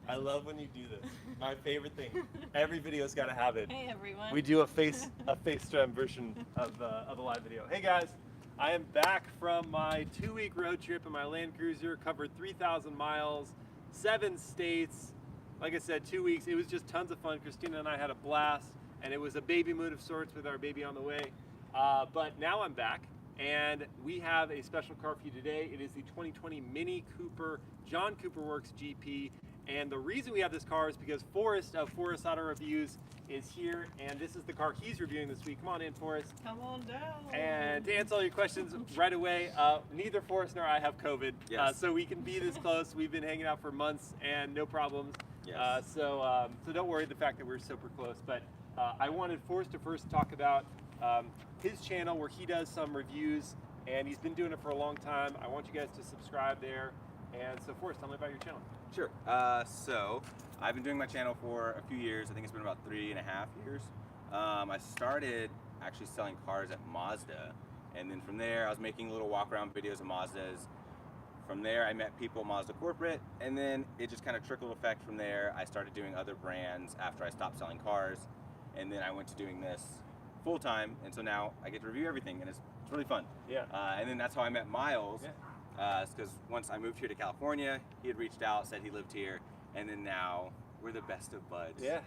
I love when you do this. My favorite thing. Every video's got to have it. Hey everyone. We do a face stream version of a live video. Hey guys, I am back from my 2-week road trip in my Land Cruiser. Covered 3,000 miles, 7 states. Like I said, 2 weeks. It was just tons of fun. Christina and I had a blast, and it was a baby mood of sorts with our baby on the way. But now I'm back, and we have a special car for you today. It is the 2020 MINI Cooper John Cooper Works GP. And the reason we have this car is because Forrest of Forrest Auto Reviews is here, and this is the car he's reviewing this week. Come on in, Forrest. Come on down. And to answer all your questions right away, neither Forrest nor I have COVID, so we can be this close. We've been hanging out for months and no problems. Yes. So don't worry the fact that we're super close. But I wanted Forrest to first talk about his channel where he does some reviews, and he's been doing it for a long time. I want you guys to subscribe there. And so Forrest, tell me about your channel. Sure. So I've been doing my channel for a few years. I think it's been about 3.5 years. I started actually selling cars at Mazda, and then from there I was making little walk around videos of Mazdas. From there I met people at Mazda corporate, and then it just kind of trickled effect from there. I started doing other brands after I stopped selling cars, and then I went to doing this full time, and so now I get to review everything, and it's really fun. Yeah. And then that's how I met Miles. Yeah. Because once I moved here to California, he had reached out, said he lived here, and then now we're the best of buds. Yeah,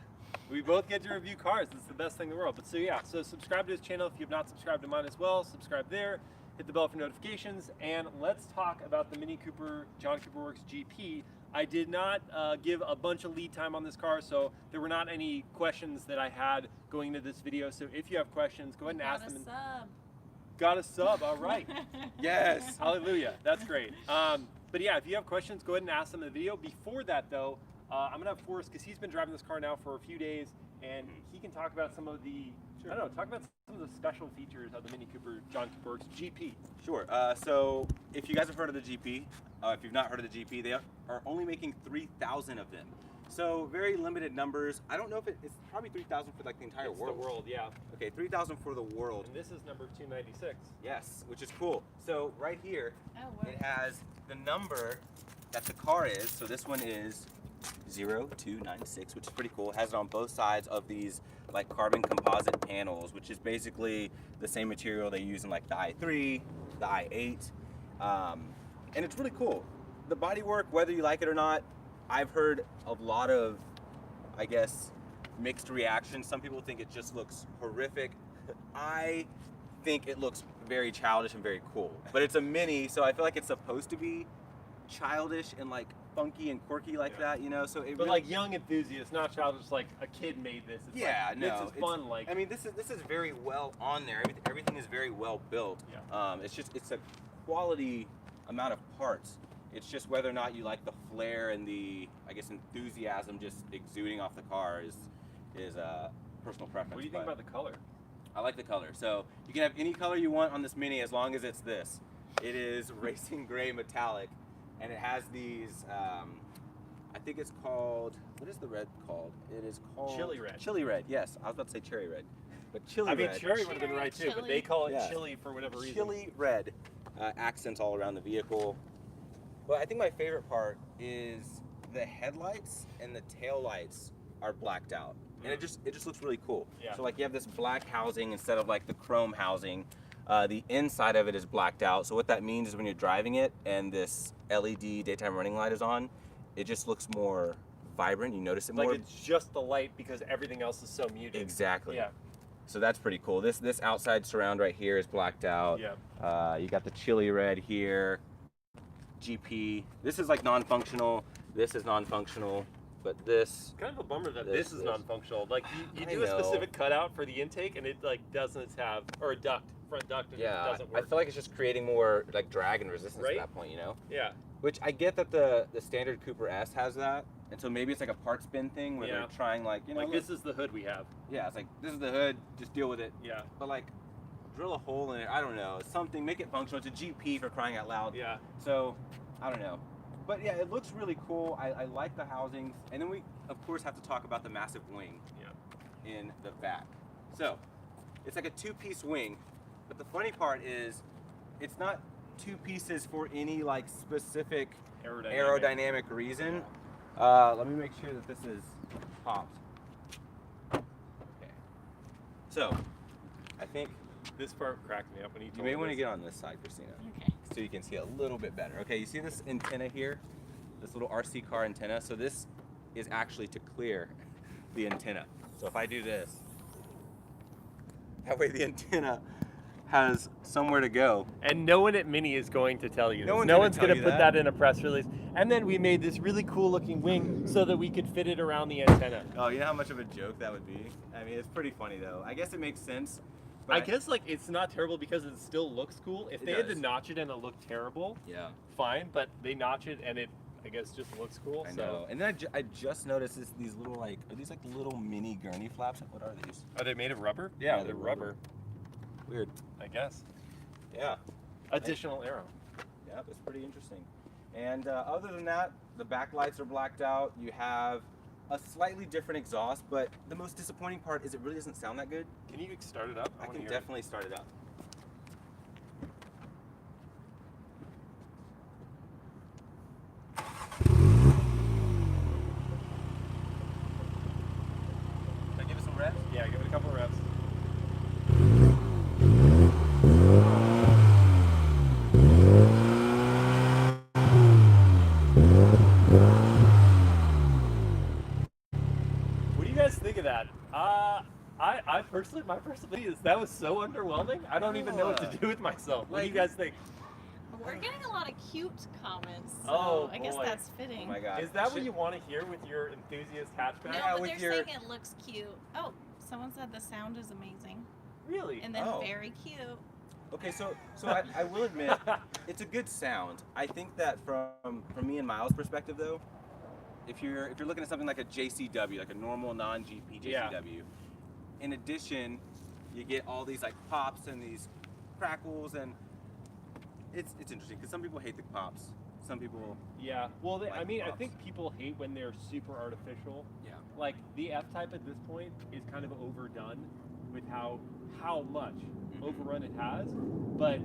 we both get to review cars. It's the best thing in the world. But so yeah, so subscribe to his channel if you've not subscribed to mine as well. Subscribe there, hit the bell for notifications, and let's talk about the MINI Cooper John Cooper Works GP. I did not give a bunch of lead time on this car, so there were not any questions that I had going into this video. So if you have questions, go ahead and ask them. Got a sub, all right. Yes. Hallelujah, that's great. But yeah, if you have questions, go ahead and ask them in the video. Before that though, I'm gonna have Forrest, because he's been driving this car now for a few days, and he can talk about some of the, I don't know, talk about some of the special features of the MINI Cooper John Cooper Works GP. Sure. So if you guys have heard of the GP, if you've not heard of the GP, they are only making 3,000 of them. So very limited numbers. I don't know if it's probably 3,000 for like the entire world. The world, yeah. Okay, 3,000 for the world. And this is number 296. Yes, which is cool. So right here, it has the number that the car is. So this one is 0296, which is pretty cool. It has it on both sides of these like carbon composite panels, which is basically the same material they use in like the i3, the i8, and it's really cool. The bodywork, whether you like it or not, I've heard a lot of, I guess, mixed reactions. Some people think it just looks horrific. I think it looks very childish and very cool. But it's a Mini, so I feel like it's supposed to be childish and like funky and quirky like that, you know. So it but really, like young enthusiasts, not childish. Like a kid made this. It's this is fun. Like I mean, this is very well on there. Everything is very well built. Yeah. It's a quality amount of parts. It's just whether or not you like the flair and the, I guess, enthusiasm just exuding off the car is personal preference. What do you think about the color? I like the color. So you can have any color you want on this Mini as long as it's this. It is racing gray metallic, and it has these, I think it's called, what is the red called? It is called Chili red. Chili red, yes. I was about to say cherry red, but chili red. I mean, cherry would have been right too, but they call it Yeah. chili for whatever reason. Chili red accents all around the vehicle. But I think my favorite part is the headlights and the tail lights are blacked out, and it just looks really cool. Yeah. So like you have this black housing instead of like the chrome housing. The inside of it is blacked out. So what that means is when you're driving it and this LED daytime running light is on, it just looks more vibrant. You notice it more. Like it's just the light because everything else is so muted. Exactly. Yeah. So that's pretty cool. This outside surround right here is blacked out. Yeah. You got the chili red here. GP. This is like non-functional. This is non-functional, but this. Kind of a bummer that this is non-functional. Like you do I a specific cutout for the intake, and it like doesn't have, or a duct, front duct, and it doesn't work. I feel like it's just creating more like drag and resistance at that point, you know? Yeah. Which I get that the standard Cooper S has that, and so maybe it's like a parts bin thing where they're trying like, you know, like this is the hood we have. Yeah, it's like this is the hood, just deal with it. Yeah. But like, drill a hole in it. I don't know. Something, make it functional. It's a GP for crying out loud. Yeah. So, I don't know. But yeah, it looks really cool. I like the housings. And then we, of course, have to talk about the massive wing in the back. So, it's like a two-piece wing. But the funny part is, it's not two pieces for any like specific aerodynamic reason. Let me make sure that this is popped. Okay. So, I think This part cracked me up when you told you may me want to this. get on this side, Christina. Okay. So you can see a little bit better. Okay, you see this antenna here? This little RC car antenna? So this is actually to clear the antenna. So if I do this, that way the antenna has somewhere to go. And no one at Mini is going to tell you this. No No one's one's gonna going to tell put you that in a press release. And then we made this really cool looking wing so that we could fit it around the antenna. Oh, you know how much of a joke that would be? I mean, it's pretty funny though. I guess it makes sense. But I guess like it's not terrible because it still looks cool. If It they had does. to notch it and it looked terrible, Yeah. fine. But they notch it and it, I guess, just looks cool. I so. know. And then I just noticed these little like, are these like little mini gurney flaps? What are these? Are they made of rubber? Yeah, they're rubber. Weird. I guess. Yeah. Additional arrow. Yeah, it's pretty interesting. And other than that, the back lights are blacked out. You have a slightly different exhaust, but the most disappointing part is it really doesn't sound that good. Can you start it up? I wanna can hear it. definitely start it up. Can I give it some revs? Yeah, give it a couple reps. What do you guys think of that? I personally, my personal opinion is that was so underwhelming. I don't even know what to do with myself. What do you guys think? We're getting a lot of cute comments, so Oh, I guess boy. that's Oh fitting. my god. Is that what you want to hear with your enthusiast hatchback? No, Yeah, but with they're your- saying it looks cute. Oh, someone said the sound is amazing, Really? and then Oh. very cute. Okay, so I will admit, it's a good sound. I think that from me and Miles' perspective though, if you're looking at something like a JCW, like a normal non-GP JCW, in addition, you get all these like pops and these crackles, and it's interesting because some people hate the pops, some people Yeah. Well, I Like mean, I pops. think people hate when they're super artificial. yeah. Like the F-Type at this point is kind of overdone with how much overrun it has. But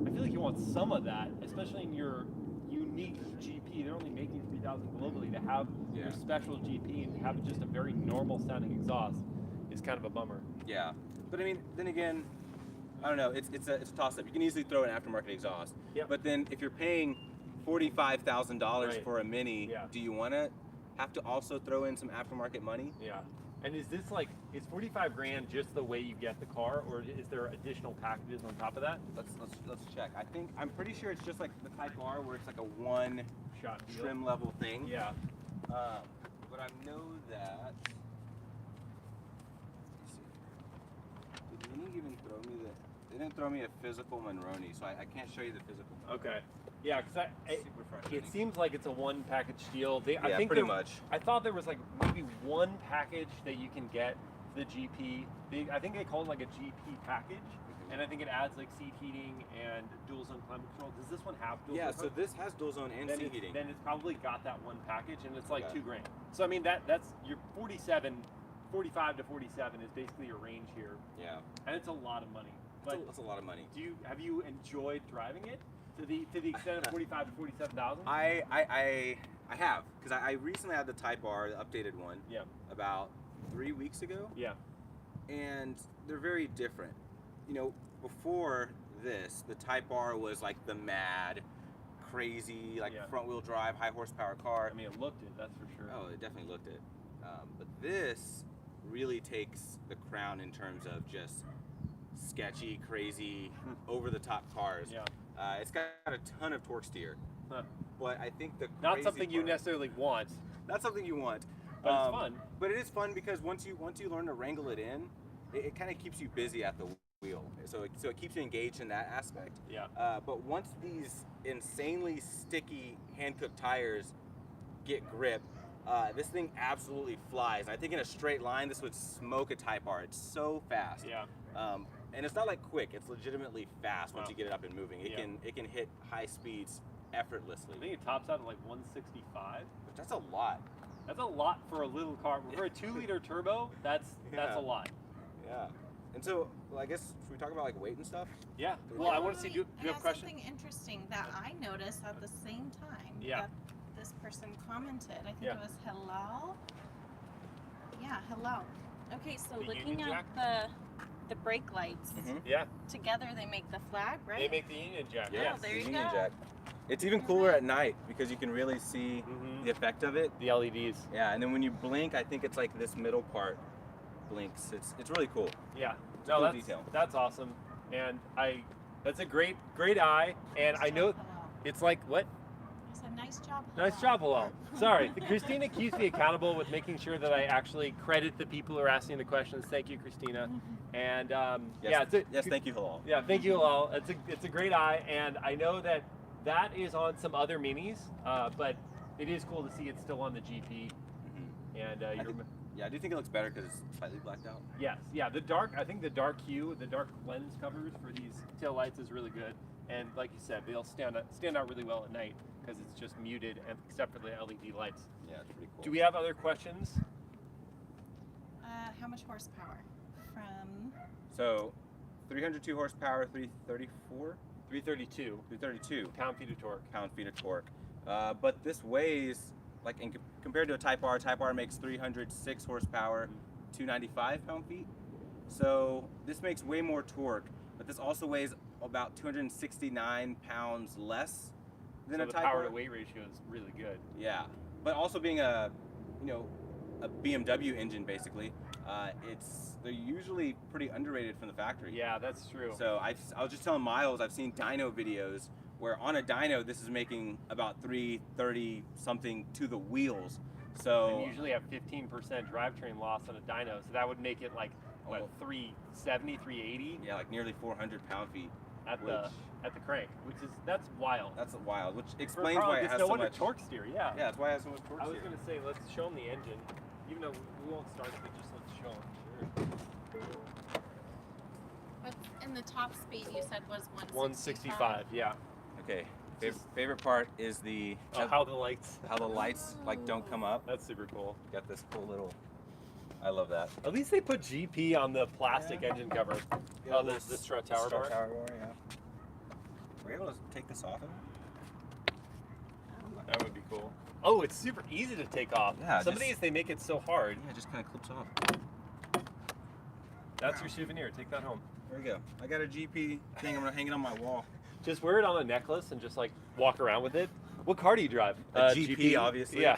I feel like you want some of that, especially in your unique GP. They're only making 3,000 globally. To have Yeah. your special GP and have just a very normal sounding exhaust is kind of a bummer. Yeah, but I mean, then again, I don't know. It's a toss-up. You can easily throw an aftermarket exhaust. Yep. But then if you're paying $45,000 Right. for a Mini, Yeah. do you want to have to also throw in some aftermarket money? Yeah. And is this like, is 45 grand just the way you get the car, or is there additional packages on top of that? Let's check. I'm pretty sure it's just like the Type R where it's like a one Shot deal. trim level thing. Yeah. But I know that. Let's see. Did Mini even throw me the? They didn't throw me a physical Monroney, so I can't show you the physical. Okay. Yeah, because Super frustrating. it seems like it's a one package deal. I Yeah, think pretty much. I thought there was like maybe one package that you can get for the GP. I think they call it like a GP package, and I think it adds like seat heating and dual zone climate control. Does this one have dual Yeah, zone? so this has dual zone and seat heating. Then it's probably got that one package, and it's like Yeah. $2 grand. So I mean that's your 45 to 47 is basically your range here, Yeah, and it's a lot of money. But that's a lot of money. have you enjoyed driving it to the extent of 45 to 47,000? I have, because I recently had the Type R, the updated one, Yeah. about 3 weeks ago, Yeah. and they're very different. You know, before this, the Type R was like the mad, crazy, like Yeah. front wheel drive, high horsepower car. I mean, it looked it, that's for sure. Oh, it definitely looked it. But this really takes the crown in terms of just sketchy, crazy, over-the-top cars. Yeah. It's got a ton of torque steer, Huh. but I think the Not crazy something you part- necessarily want, Not something you want, but it's fun. But it is fun because once you learn to wrangle it in, it kind of keeps you busy at the wheel. So it keeps you engaged in that aspect. Yeah. But once these insanely sticky hand-cooked tires get grip, this thing absolutely flies. I think in a straight line, this would smoke a Type R. It's so fast. Yeah. And it's not like quick. It's legitimately fast once Wow. you get it up and moving. It Yeah. can hit high speeds effortlessly. I think it tops out at like 165. But that's a lot. That's a lot for a little car. For a 2-liter turbo, that's Yeah. a lot. Yeah. And so, well, I guess should we talk about like weight and stuff? Yeah. Well, I want to see. Do you I have a question? something interesting that I noticed at the same time. Yeah. That this person commented. I think Yeah. it was hello. Yeah, hello. Okay, so The looking Union at the brake lights, Yeah, together they make the flag, right? they make the Union Jack. Yeah, Yes. there the you Union go. Jack. It's even cooler at night because you can really see Mhm. the effect of it. The LEDs. Yeah, and then when you blink, I think it's like this middle part blinks. It's really cool. Yeah. It's No, cool that's detail. that's awesome, and that's a great eye, and Nice I know job, hello. it's like what. I said nice job. Nice hello. job, hello. Sorry, Christina keeps me accountable with making sure that I actually credit the people who are asking the questions. Thank you, Christina. And yeah, Yes, thank you, hello. Yeah, thank you, hello. It's a great eye, and I know that is on some other minis, but it is cool to see it's still on the GP. And Yeah, I do think it looks better because it's slightly blacked out. yes, yeah, I think the dark hue, the dark lens covers for these tail lights is really good. And like you said, they'll stand out really well at night because it's just muted, and except for the LED lights. Yeah, it's pretty cool. Do we have other questions? How much horsepower? From So, 302 horsepower, 334, 332 332 pound-feet of torque. pound-feet of torque. But this weighs, like compared to a Type R makes 306 horsepower, 295 pound-feet. So this makes way more torque, but this also weighs about 269 pounds less than So a the Type power R. to weight ratio is really good. Yeah, but also being a BMW engine basically, they're usually pretty underrated from the factory. Yeah, that's true. So I was just telling Miles, I've seen dyno videos where on a dyno this is making about 330 something to the wheels. So And you usually have 15% drivetrain loss on a dyno, so that would make it like what, 370, 380 yeah, like nearly 400 pound-feet at the crank, that's wild. That's wild, which For a explains car why like it this, has no so wonder much torque steer. Yeah. Yeah, that's why it has so much torque. I was steer. gonna say let's show them the engine, even though we won't start it, but just let's show them. and the top speed you said was 165. Yeah. Okay. Favorite part is How the lights. how the lights like don't come up. That's super cool. Got this cool little. I love that. At least they put GP on the plastic engine cover. Oh, the strut tower bar. Yeah. We're able to take this off of it? That would be cool. Oh, it's super easy to take off. Yeah, Some of just- these they make it so hard. Yeah, it just kind of clips off. That's your souvenir. Take that home. There we go. I got a GP thing. I'm gonna hang it on my wall. Just wear it on a necklace and just like walk around with it. What car do you drive? A GP, obviously. Yeah.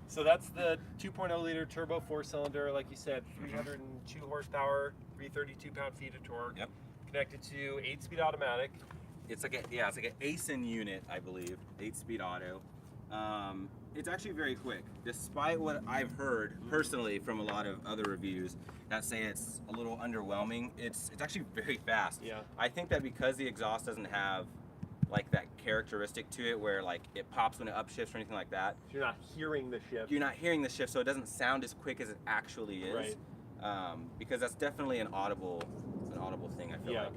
So that's the 2.0 liter turbo 4-cylinder, like you said, 302 horsepower, 332 pound-feet of torque. Yep. Connected to 8-speed automatic. It's like an ASIN unit, I believe, 8-speed auto. It's actually very quick, despite what I've heard personally from a lot of other reviews that say it's a little underwhelming. It's actually very fast. Yeah. I think that because the exhaust doesn't have like that characteristic to it where like it pops when it upshifts or anything like that. You're not hearing the shift. You're not hearing the shift, so it doesn't sound as quick as it actually is. Right. Because that's definitely an audible thing, I feel Yeah.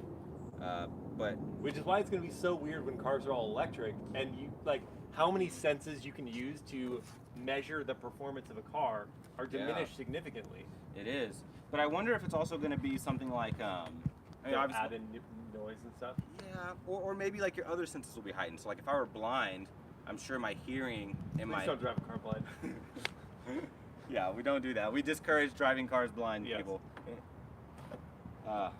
like. But Which is why it's going to be so weird when cars are all electric and you like how many senses you can use to measure the performance of a car are diminished significantly. it is. But I wonder if it's also going to be something like, I mean, They'll obviously, add in noise and stuff. yeah, or maybe like your other senses will be heightened. So like if I were blind, I'm sure my hearing and Please my don't drive a car blind. yeah, we don't do that. We discourage driving cars blind, Yes. people. Let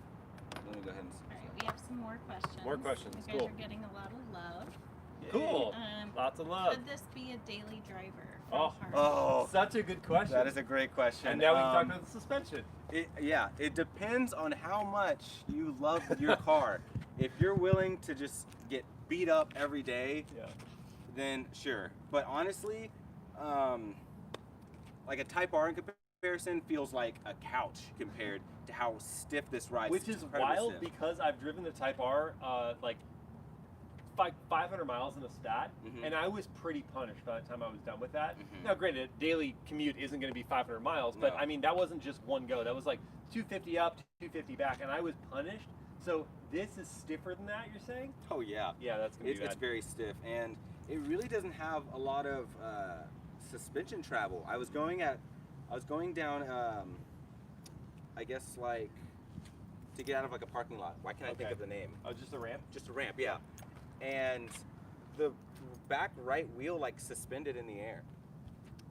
me go ahead and. All right, we have some more questions. More questions, You guys cool. are getting a lot of love. Cool. Um, Lots of love. Could this be a daily driver? Oh. From Oh, Such a good question. that is a great question. And now we can talk about the suspension. It depends on how much you love your car. If you're willing to just get beat up every day, Yeah. then sure. But honestly, like a Type R in comparison feels like a couch compared to how stiff this rides. Which It's is incredibly wild stiff. because I've driven the Type R like 500 miles in a stat, Mhm. and I was pretty punished by the time I was done with that. Mhm. Now, granted, daily commute isn't going to be 500 miles, but No. I mean, that wasn't just one go. That was like 250 up, 250 back, and I was punished. So this is stiffer than that, you're saying? Oh yeah. Yeah, that's going to be It's bad. very stiff, and it really doesn't have a lot of suspension travel. I was going down, I guess like to get out of like a parking lot. Why can't I think Okay. of the name? Oh, just a ramp? Just a ramp, yeah. And the back right wheel like suspended in the air.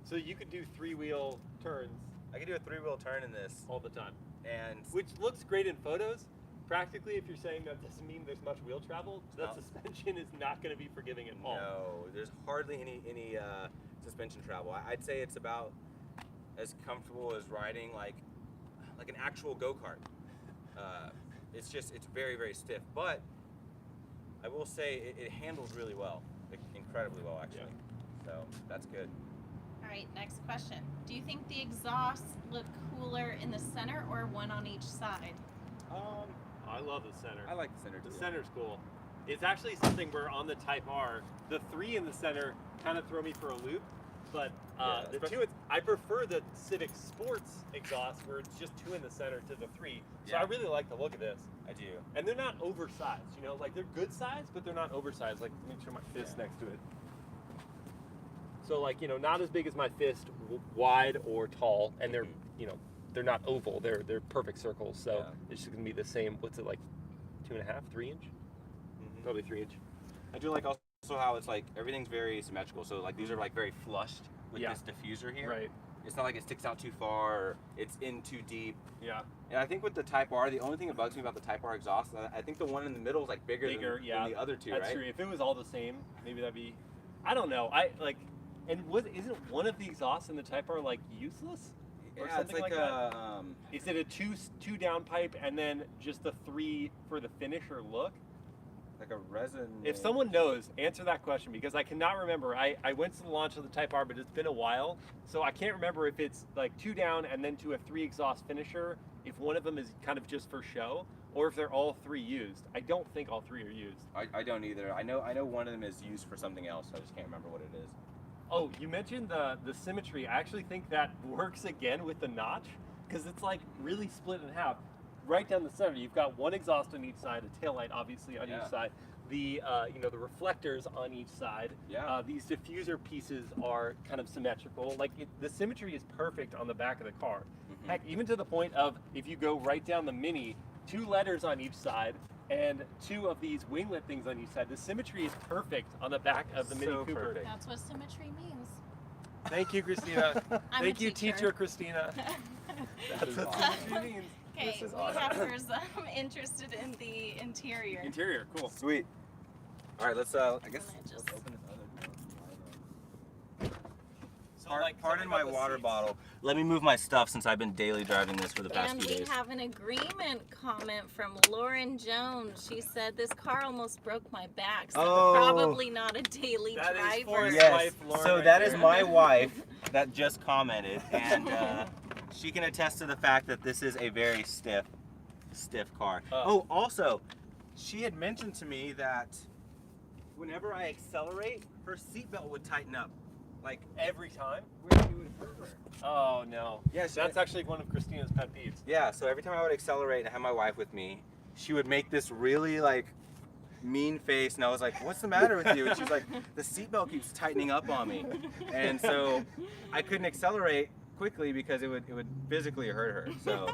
So you could do 3-wheel turns I could do a 3-wheel turn in this, all the time, and which looks great in photos. Practically, if you're saying that doesn't mean there's much wheel travel, that suspension is not going to be forgiving at all. no, there's hardly any suspension travel. I'd say it's about as comfortable as riding like an actual go-kart. It's very, very stiff, but I will say it handles really well, like, incredibly well actually. Yeah. So that's good. All right, next question. Do you think the exhausts look cooler in the center or one on each side? I love the center. I like the center too. The center's cool. It's actually something where on the Type R, the 3 in the center kind of throw me for a loop, but the 2, I prefer the Civic Sports exhaust where it's just 2 in the center to the 3. So I really like the look of this. I do. And they're not oversized, you know, like they're good size, but they're not oversized. Like, let me show my fist next to it. So like, you know, not as big as my fist, wide or tall, and they're, you know, they're not oval. They're perfect circles. So it's just gonna be the same. What's it like, 2.5, 3 inch? Probably 3 inch. I do like also how it's like everything's very symmetrical. So like these are like very flushed with this diffuser here. Right. It's not like it sticks out too far or it's in too deep. Yeah. And I think with the Type R, the only thing that bugs me about the Type R exhaust, I think the one in the middle is like bigger than the other two, That's right? true. If it was all the same, maybe that'd be, I don't know. Isn't one of the exhausts in the Type R like useless? Or Yeah, something it's like that? Is it a two down pipe and then just the 3 for the finisher look? like a resin. If someone knows, answer that question, because I cannot remember. I went to the launch of the Type R, but it's been a while, so I can't remember if it's like 2 down and then to a 3 exhaust finisher, if one of them is kind of just for show, or if they're all 3 used. I don't think all 3 are used. I don't either. I know one of them is used for something else. I just can't remember what it is. Oh, you mentioned the Symmetry. I actually think that works again with the notch, because it's like really split in half. Right down the center, you've got one exhaust on each side, a taillight obviously on each side. The the reflectors on each side. Yeah. These diffuser pieces are kind of symmetrical. Like the symmetry is perfect on the back of the car. Heck, even to the point of if you go right down the Mini, 2 letters on each side and 2 of these winglet things on each side. The symmetry is perfect on the back of the Mini Cooper. Perfect. That's what symmetry means. Thank you, Christina. Thank you, teacher Christina. That's what symmetry means. Okay, This is awesome. Peppers, I'm interested in the interior. Interior, cool. Sweet. All right, let's. I guess I'm gonna just- let's open this other door. So, Pardon my about the water seats. bottle. Let me move my stuff since I've been daily driving this for the past And few we days. have an agreement comment from Lauren Jones. She said, this car almost broke my back, so Oh. probably not a daily That is driver. Forrest's Yes. wife, Lauren, So right that there. is my wife that just commented, and she can attest to the fact that this is a very stiff car. Oh, also, she had mentioned to me that whenever I accelerate, her seatbelt would tighten up. Like Every time? where you would hurt her. Oh no. Yes, That's actually one of Christina's pet peeves. Yeah, so every time I would accelerate and have my wife with me, she would make this really like mean face, and I was like, "What's the matter with you?" And she's like, "The seatbelt keeps tightening up on me," and so I couldn't accelerate quickly because it would physically hurt her. So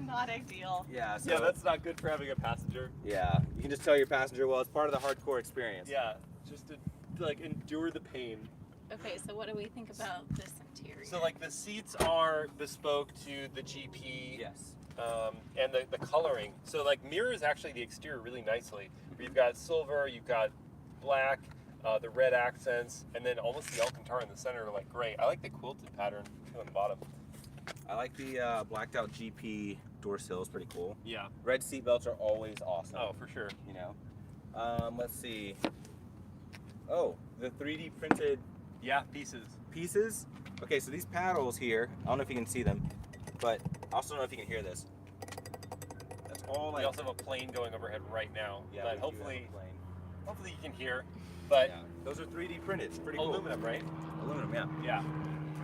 Not ideal. yeah, so Yeah, that's not good for having a passenger. yeah, you can just tell your passenger, well, it's part of the hardcore experience. Yeah, just to like endure the pain. Okay, so what do we think about this interior? So like the seats are bespoke to the GP. Yes. And the coloring. So like mirrors actually the exterior really nicely. You've got silver, you've got black, the red accents, and then almost the Alcantara in the center are like gray. I like the quilted pattern on the bottom. I like the blacked out GP door sills, pretty cool. Yeah. Red seat belts are always awesome. Oh, for sure. You know. Let's see. Oh, the 3D printed Yeah, pieces. pieces. Okay, so these paddles here, I don't know if you can see them, but I also don't know if you can hear this. That's all We like. also have a plane going overhead right now. Yeah, but we do have hopefully a plane. you can hear. But Yeah, those are 3D printed. It's pretty cool. aluminum, right? Aluminum, yeah. Yeah.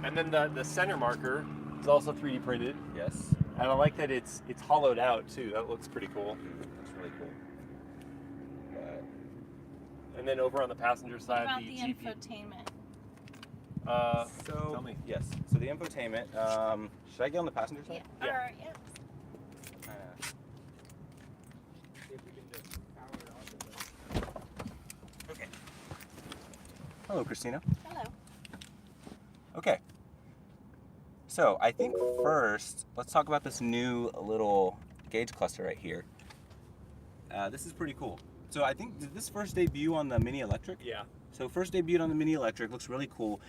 And then the center marker is also 3D printed. Yes. And I like that it's hollowed out too. That looks pretty cool. That's really cool. But And then over on the passenger what side, about the the GP. infotainment? so tell me. yes. So the infotainment. Should I get on the passenger Yeah. side? Yeah. Or, yeah. See if we can just power it off. Okay. Hello, Christina. Hello. Okay. So I think first, let's talk about this new little gauge cluster right here. This is pretty cool. So I think, did this first debut on the Mini Electric? Yeah. So first debuted on the Mini Electric, looks really cool.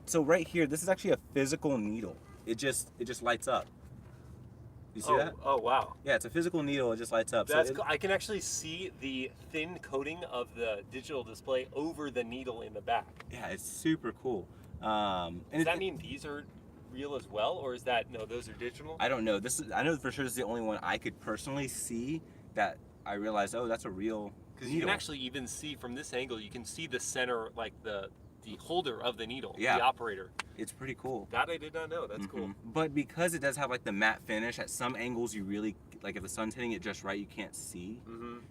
So right here, this is actually a physical needle. It just lights up. You see that? Oh, wow. Yeah, it's a physical needle, it just lights up. That's cool. I can actually see the thin coating of the digital display over the needle in the back. Yeah, it's super cool. Does that mean these are real as well, or is that, no, those are digital? I don't know. I know for sure this is the only one I could personally see that I realized, oh, that's a real Because you can actually even see from this angle, you can see the center, like the holder of the needle, yeah. the operator. It's pretty cool. That I did not know. That's cool. But because it does have like the matte finish, at some angles you really, like if the sun's hitting it just right, you can't see.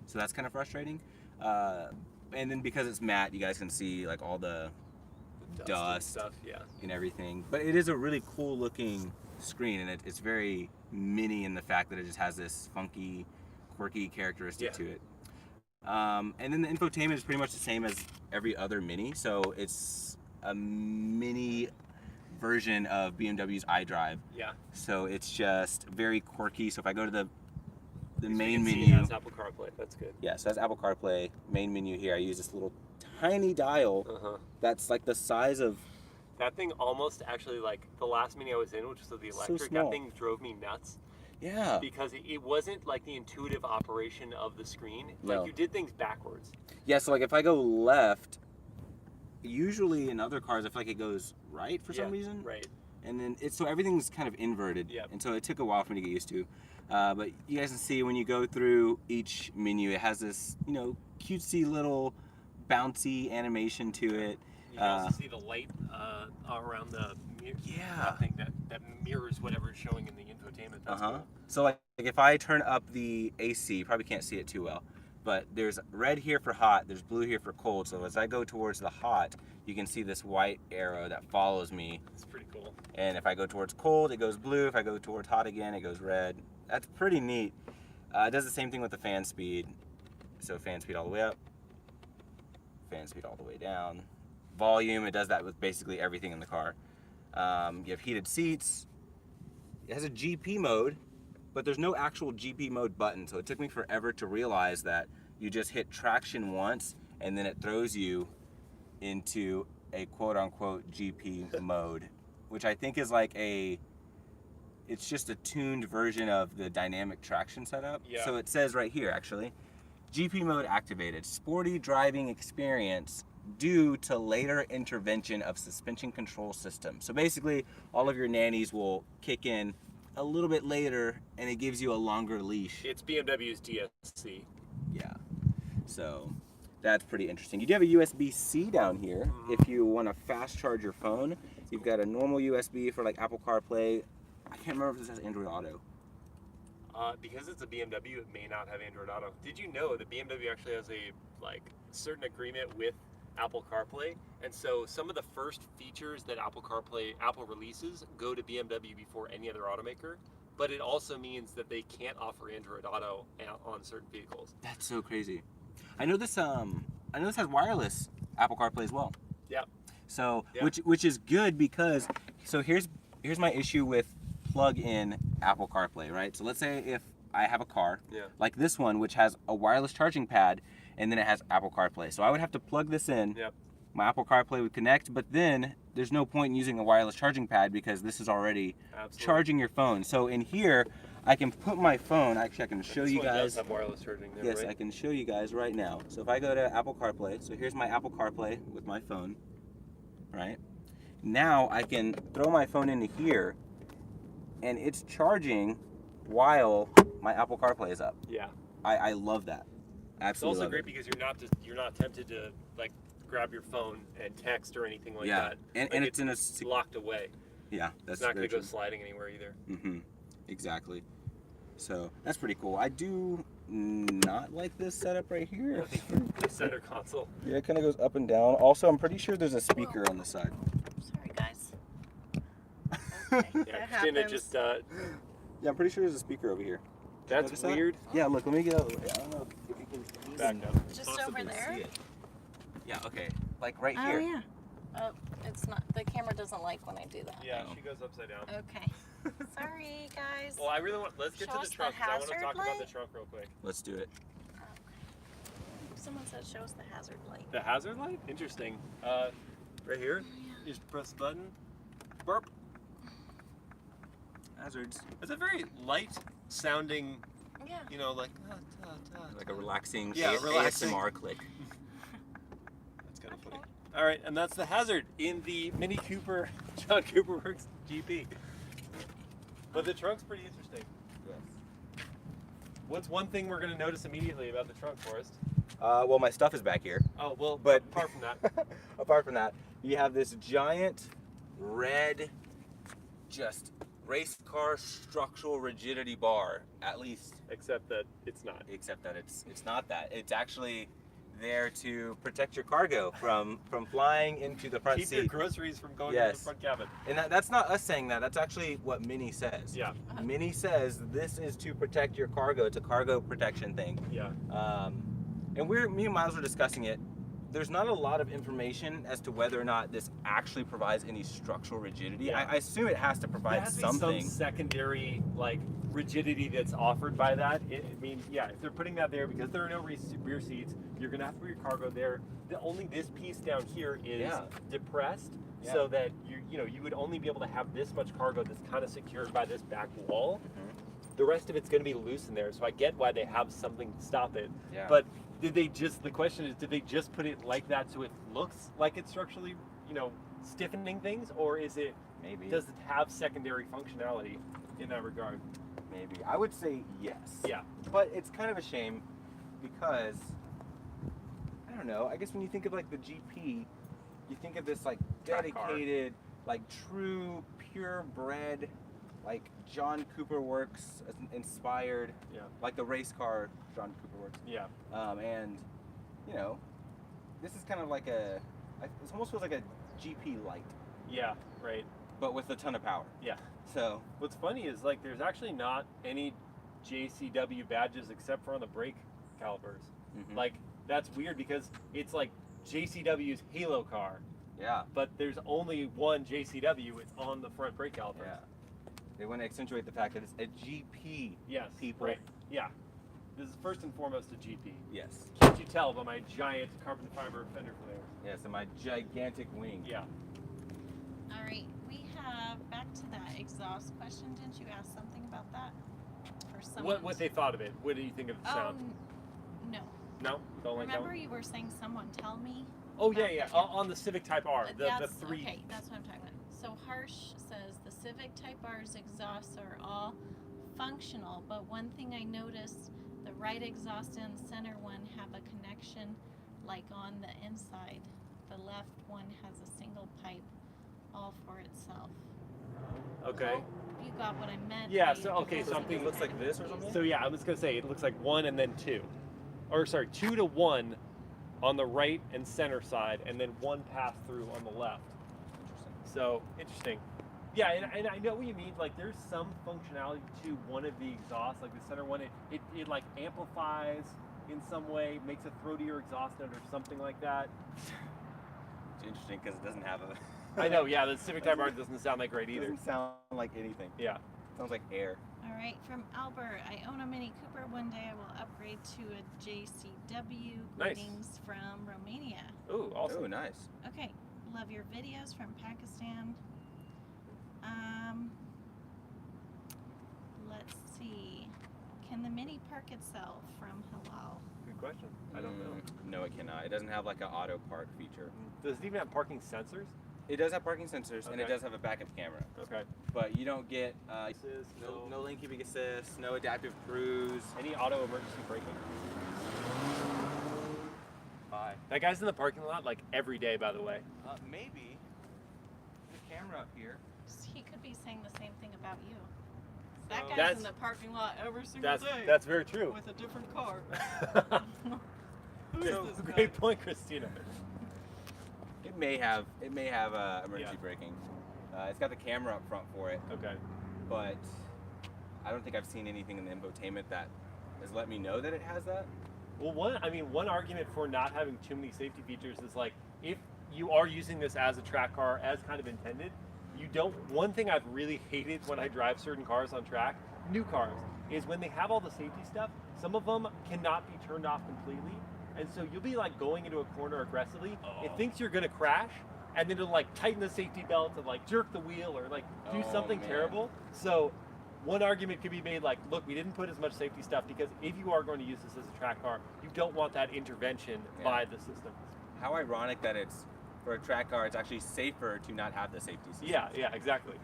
So that's kind of frustrating. And then because it's matte, you guys can see like all the dust and stuff, yeah, and everything. But it is a really cool looking screen, and it's very mini in the fact that it just has this funky, quirky characteristic to it. And then the infotainment is pretty much the same as every other Mini, so it's a mini version of BMW's iDrive. Yeah. So it's just very quirky. So if I go to the main menu, menu, it has Apple CarPlay. That's good. Yeah, so that's Apple CarPlay. Main menu here, I use this little tiny dial that's like the size of. That thing almost actually, like the last Mini I was in, which was the electric, that thing drove me nuts. Yeah. Because it wasn't like the intuitive operation of the screen. No. Like you did things backwards. Yeah, so like if I go left, usually in other cars I feel like it goes right for some reason. Right. And then so everything's kind of inverted. Yep. And so it took a while for me to get used to. But you guys can see when you go through each menu, it has this, you know, cutesy little bouncy animation to it. You can also see the light around the mirror. Yeah. Thing that mirrors whatever is showing in the infotainment. That's cool. So like if I turn up the AC, you probably can't see it too well, but there's red here for hot, there's blue here for cold. So as I go towards the hot, you can see this white arrow that follows me. It's pretty cool. And if I go towards cold, it goes blue. If I go towards hot again, it goes red. That's pretty neat. It does the same thing with the fan speed. So fan speed all the way up, fan speed all the way down. Volume, it does that with basically everything in the car. You have heated seats. It has a GP mode, but there's no actual GP mode button. So it took me forever to realize that you just hit traction once and then it throws you into a quote unquote GP mode, which I think is like it's just a tuned version of the dynamic traction setup. Yeah. So it says right here actually, GP mode activated, sporty driving experience due to later intervention of suspension control system. So basically all of your nannies will kick in a little bit later and it gives you a longer leash. It's BMW's DSC. Yeah, so that's pretty interesting. You do have a USB-C down here if you want to fast charge your phone. You've got a normal USB for like Apple CarPlay. I can't remember if this has Android Auto. Because it's a BMW, it may not have Android Auto. Did you know that BMW actually has a certain agreement with Apple CarPlay, and so some of the first features that Apple releases go to BMW before any other automaker, but it also means that they can't offer Android Auto on certain vehicles. That's so crazy. I know this has wireless Apple CarPlay as well. Yeah. So which is good because here's my issue with plug-in Apple CarPlay, right? So let's say if I have a car like this one, which has a wireless charging pad, and then it has Apple CarPlay. So I would have to plug this in. Yep. My Apple CarPlay would connect, but then there's no point in using a wireless charging pad because this is already charging your phone. So in here, I can put my phone. Actually, I can show you guys. Does have wireless charging there, yes, right? I can show you guys right now. So if I go to Apple CarPlay, so here's my Apple CarPlay with my phone, right? Now I can throw my phone into here, and it's charging while my Apple CarPlay is up. Yeah. I love that. Absolutely. It's also great because you're not tempted to grab your phone and text or anything like that. And it's in a locked away. Yeah, that's it's not going to true. go sliding anywhere either. Exactly. So that's pretty cool. I do not like this setup right here. The center console. Yeah, it kind of goes up and down. Also, I'm pretty sure there's a speaker on the side. Sorry, guys. Yeah, Christina just. Yeah, I'm pretty sure there's a speaker over here. That's weird. Yeah, look, let me get out of the way. I don't know if you can back up. Just over there? see it. Yeah, okay. Like right Oh, here. yeah. Oh, it's not. The camera doesn't like when I do that. Yeah, she goes upside down. Okay. Sorry, guys. Well, I really want. Let's get Show to us the the trunk because I want to hazard talk about light? the trunk real quick. Let's do it. Okay. Someone said show us the hazard light. The hazard light? Interesting. Right here. You just press the button. Burp. Hazards. It's a very light sounding, Yeah. you know, like Like a relaxing, relaxing. ASMR click. That's kind of Okay. funny. All right, and that's the hazard in the MINI Cooper John Cooper Works GP. But the trunk's pretty interesting. Yes. What's one thing we're going to notice immediately about the trunk, Forrest? Well, my stuff is back here. Oh, well, But apart from that. apart from that, you have this giant red, just race car structural rigidity bar, at least. Except that it's not. Except that it's not that. It's actually there to protect your cargo from flying into the front Keep seat. your groceries from going Yes. into the front cabin. And that's not us saying that. That's actually what MINI says. Yeah, MINI says this is to protect your cargo. It's a cargo protection thing. yeah. And me and Miles were discussing it. There's not a lot of information as to whether or not this actually provides any structural rigidity. Yeah. I assume it has to There provide has to be something. some secondary like rigidity that's offered by that. I mean, yeah, if they're putting that there because there are no rear seats, you're gonna have to put your cargo there. Only this piece down here is Yeah. depressed, Yeah. so that you would only be able to have this much cargo that's kind of secured by this back wall. Mhm. The rest of it's gonna be loose in there, so I get why they have something to stop it. Yeah. But the question is, did they just put it like that so it looks like it's structurally, stiffening things, or is it? Maybe. Does it have secondary functionality in that regard? Maybe. I would say yes. Yeah. But it's kind of a shame because I don't know. I guess when you think of like the GP, you think of this like Track car. dedicated, like true purebred, like John Cooper Works inspired, Yeah. like the race car John Cooper Works. Yeah. And this is kind of like it almost feels like a GP light, Yeah. Right. but with a ton of power. Yeah. So What's funny is like there's actually not any JCW badges except for on the brake calipers. mhm. Like that's weird because it's like JCW's Halo car, yeah, but there's only one JCW. It's on the front brake calipers. yeah. They want to accentuate the fact that it's a GP. Yes. People. Right. Yeah. This is first and foremost a GP. Yes. Can't you tell by my giant carbon fiber fender flare? Yes, and my gigantic wing. Yeah. All right. We have back to that exhaust question. Didn't you ask something about that? For someone. What they thought of it? What do you think of the Oh sound? no. No, don't like that Remember one? you were saying someone tell me. Oh yeah, about yeah. the- On the Civic Type R, the That's- 3. Okay, that's what I'm talking about. So Harsh says the Civic Type R's exhausts are all functional, but one thing I noticed, the right exhaust and the center one have a connection like on the inside. The left one has a single pipe all for itself. Okay. Hope you got what I meant. Yeah, by so, okay, exhaust. something- It looks like this or something? So yeah, I was gonna say it looks like 1 and then 2, or sorry, 2 to 1 on the right and center side, and then 1 pass through on the left. Interesting. So interesting. Yeah, and I know what you mean. Like there's some functionality to one of the exhausts, like the center one. It like amplifies in some way, makes a throatier exhaust note or something like that. It's interesting because it doesn't have a... I know. Yeah, the Civic Type R doesn't sound that great It either. doesn't sound like anything. Yeah. It sounds like air. All right, from Albert, I own a Mini Cooper. One day I will upgrade to a JCW. Nice. Greetings from Romania. Ooh, awesome. Oh, nice. Okay, love your videos from Pakistan. Let's see. Can the Mini park itself from Halal? Good question. I don't know. No, it cannot. It doesn't have like an auto park feature. Does it even have parking sensors? It does have parking sensors and it Okay. does have a backup camera, Okay. but you don't get Assist, no lane keeping assist, no adaptive cruise. Any auto emergency braking? Bye. That guy's in the parking lot like every day, by the way. Maybe the camera up here. He could be saying the same thing about you. That guy's That's- in the parking lot every single day That's very true. with a different car. Who So, is this guy? Great point, Christina. It may have emergency Yeah. braking. It's got the camera up front for it, Okay. but I don't think I've seen anything in the infotainment that has let me know that it has that. Well, one argument for not having too many safety features is like if you are using this as a track car as kind of intended, you don't, one thing I've really hated when I drive certain cars on track, new cars, is when they have all the safety stuff, some of them cannot be turned off completely. And so you'll be like going into a corner aggressively, it thinks you're gonna crash, and then it'll like tighten the safety belt and like jerk the wheel or like do something terrible. So one argument could be made like, look, we didn't put as much safety stuff because if you are going to use this as a track car, you don't want that intervention by the system. How ironic that it's, for a track car, it's actually safer to not have the safety system. Yeah, exactly.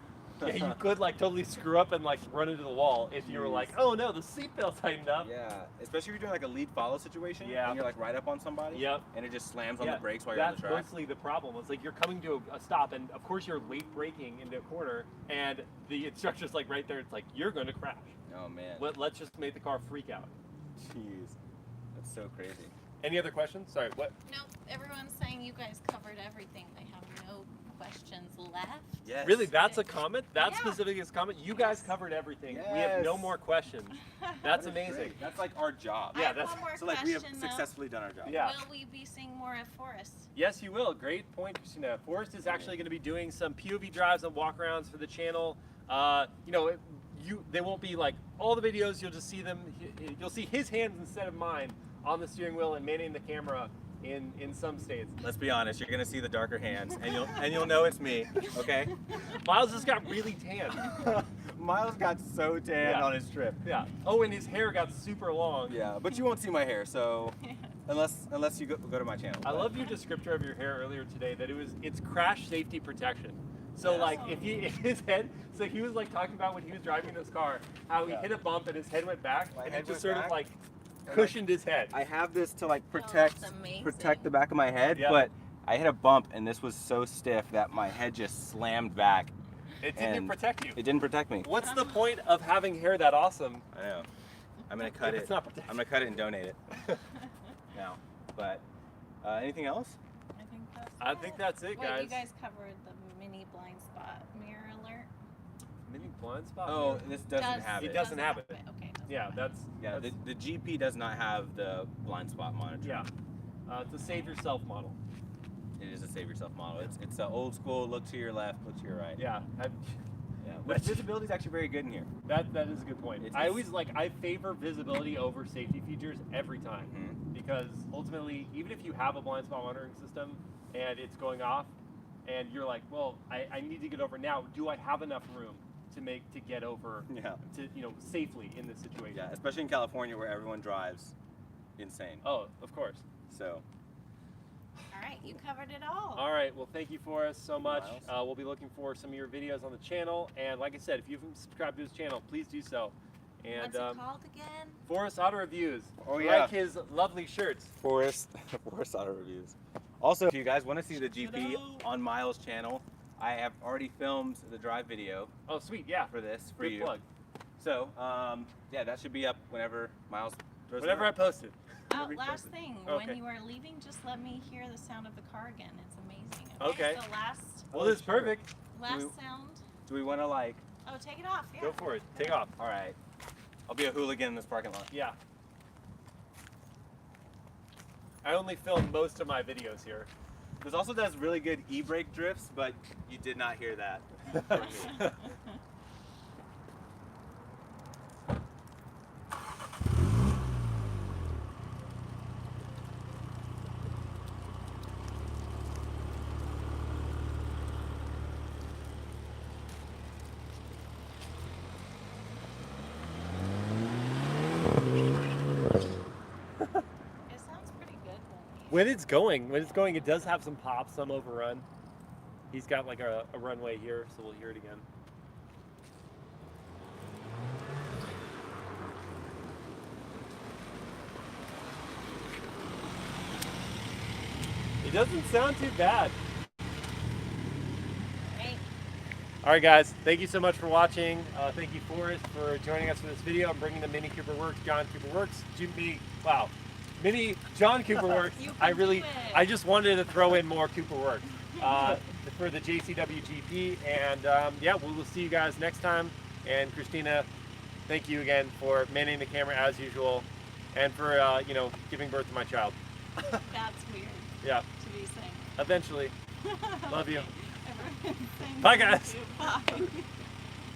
Yeah, you could like totally screw up and like run into the wall if you were like, oh no, the seatbelt tightened up. Yeah, especially if you're doing like a lead follow situation. Yeah. And you're like right up on somebody. Yep. And it just slams on the brakes while you're on the track. That's mostly the problem. It's like you're coming to a stop, and of course you're late braking into a corner, and the instructor's like right there. It's like you're going to crash. Oh man. Let's just make the car freak out. Jeez, that's so crazy. Any other questions? Sorry, what? No, everyone's saying you guys covered everything. They have no questions left. Yes. Really, that's a comment? That Yeah. specific is a comment? You guys covered everything. We have no more questions. That's amazing. Great. That's like our job. I Yeah, have that's one more So like we have question, though. successfully done our job. Yeah. Will we be seeing more of Forrest? Yes, you will. Great point, Christina. Forrest is actually going to be doing some POV drives and walkarounds for the channel. You know, they won't be like all the videos. You'll just see them. You'll see his hands instead of mine on the steering wheel and manning the camera in some states. Let's be honest. You're gonna see the darker hands, and you'll know it's me. Okay. Miles just got really tan. Miles got so tan on his trip. Yeah. Oh, and his hair got super long. Yeah, but you won't see my hair, so unless you go to my channel. I love your descriptor of your hair earlier today. That it's crash safety protection. So like if his head, so he was like talking about when he was driving this car, how he hit a bump and his head went back, My and head it just went sort of back. like cushioned his head. I have this to like that's amazing. protect the back of my head, but I hit a bump and this was so stiff that my head just slammed back. It didn't protect you. It didn't protect me. What's the point of having hair that awesome? I know. I'm gonna cut if it. It's not protected. I'm gonna cut it and donate it now. But anything else? I think that's it, Wait, guys. you guys covered the mini blind spot mirror alert? Mini blind spot. Oh, this doesn't have it. It doesn't have it. Okay. Yeah, that's the GP does not have the blind spot monitor. Yeah. It's a save yourself model. It is a save yourself model. It's an old school. Look to your left. Look to your right. Yeah. But visibility is actually very good in here. That is a good point. I always I favor visibility over safety features every time, because ultimately, even if you have a blind spot monitoring system and it's going off, and you're like, well, I need to get over now. Do I have enough room to get over? To safely in this situation. Yeah, especially in California where everyone drives insane. Oh, of course. So. All right, you covered it all. All right, well, thank you, Forrest, so much. Miles. We'll be looking for some of your videos on the channel, and like I said, if you haven't subscribed to his channel, please do so. And What's it called again? Forrest Auto Reviews. Oh yeah. Like his lovely shirts. Forrest Auto Reviews. Also, if you guys want to see the GP on Miles' channel, I have already filmed the drive video. Oh, sweet, yeah. For this, for Good you. plug. So, yeah, that should be up whenever Miles throws it Whenever I up. post it. Oh, last thing. Okay. When you are leaving, just let me hear the sound of the car again. It's amazing. Okay. So last Well, this is perfect. sound. Do we want to like? Oh, take it off. Yeah. Go for it. Take off. All right. I'll be a hooligan in this parking lot. Yeah. I only film most of my videos here. This also does really good e-brake drifts, but you did not hear that from me. It sounds pretty good. When it's going, it does have some pop, some overrun. He's got like a runway here, so we'll hear it again. It doesn't sound too bad. Great. All right, guys, thank you so much for watching. Thank you, Forrest, for joining us for this video. I'm bringing the Mini Cooper Works, John Cooper Works, Mini John Cooper Works. I just wanted to throw in more Cooper Works for the JCW GP, and yeah, we will see you guys next time. And Christina, thank you again for manning the camera as usual, and for giving birth to my child. That's weird. Yeah. To be saying. Eventually. Love you. Everyone, thank Bye, guys. you. Bye.